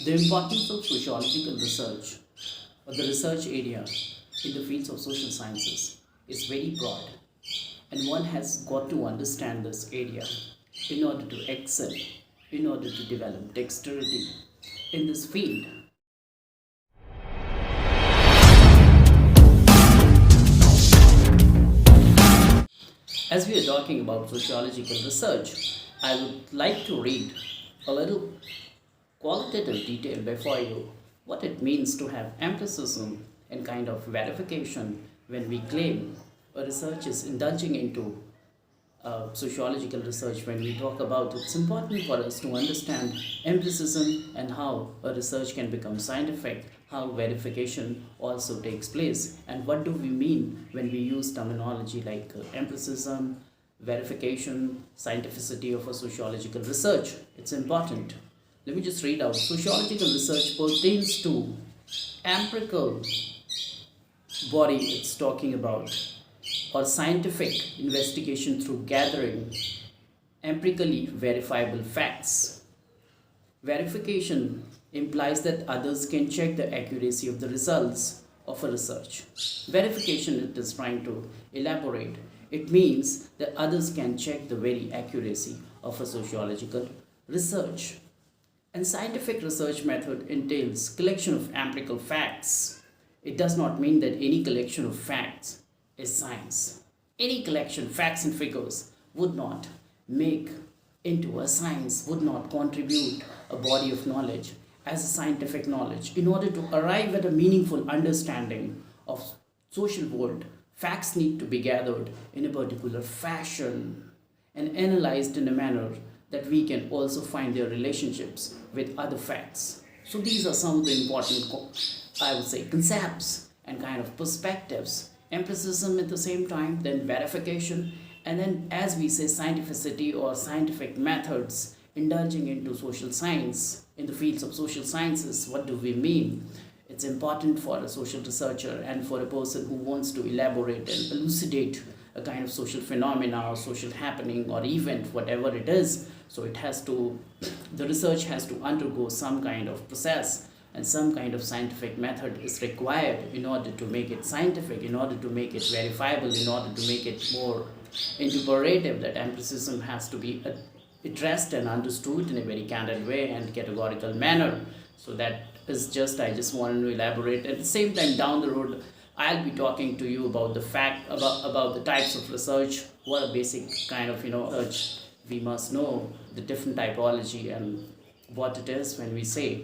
The importance of sociological research or the research area in the fields of social sciences is very broad, and one has got to understand this area in order to excel, in order to develop dexterity in this field. As we are talking about sociological research, I would like to read a little qualitative detail before you what it means to have empiricism and kind of verification when we claim a research is indulging into sociological research. When we talk about it, it's important for us to understand empiricism and how a research can become scientific, how verification also takes place, and what do we mean when we use terminology like empiricism, verification, scientificity of a sociological research. It's important. Let me just read out. Sociological research pertains to empirical body it's talking about, or scientific investigation through gathering empirically verifiable facts. Verification implies that others can check the accuracy of the results of a research. Verification, it is trying to elaborate, it means that others can check the very accuracy of a sociological research. And scientific research method entails collection of empirical facts. It does not mean that any collection of facts is science. Any collection, facts and figures, would not make into a science, would not contribute a body of knowledge as a scientific knowledge. In order to arrive at a meaningful understanding of social world, facts need to be gathered in a particular fashion and analyzed in a manner that we can also find their relationships with other facts. So these are some of the important, I would say, concepts and kind of perspectives. Empiricism at the same time, then verification, and then, as we say, scientificity or scientific methods indulging into social science. In the fields of social sciences, what do we mean? It's important for a social researcher and for a person who wants to elaborate and elucidate a kind of social phenomena or social happening or event, whatever it is. So the research has to undergo some kind of process, and some kind of scientific method is required in order to make it scientific, in order to make it verifiable, in order to make it more interpretive. That empiricism has to be addressed and understood in a very candid way and categorical manner. So that is just, I just wanted to elaborate. At the same time, down the road, I'll be talking to you about the about the types of research, what a basic kind of research we must know, the different typology and what it is when we say.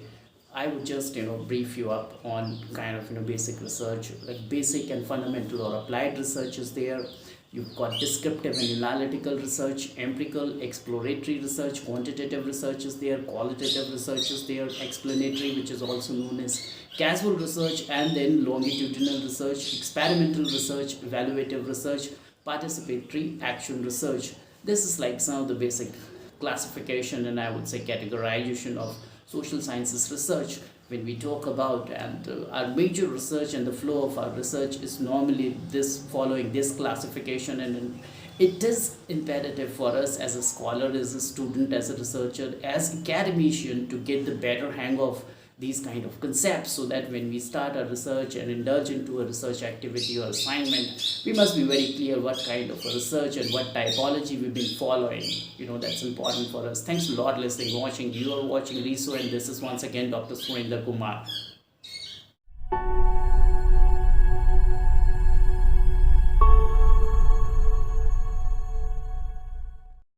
I would just brief you up on kind of basic research, like basic and fundamental or applied research is there. You've got descriptive and analytical research, empirical, exploratory research, quantitative research is there, qualitative research is there, explanatory, which is also known as casual research, and then longitudinal research, experimental research, evaluative research, participatory action research. This is like some of the basic classification and I would say categorization of social sciences research. When we talk about our major research and the flow of our research is normally this, following this classification, and it is imperative for us as a scholar, as a student, as a researcher, as academician to get the better hang of these kind of concepts, so that when we start our research and indulge into a research activity or assignment, we must be very clear what kind of a research and what typology we've been following. That's important for us. Thanks a lot listening, watching. You are watching Reso, and this is once again Dr. Surinder Kumar.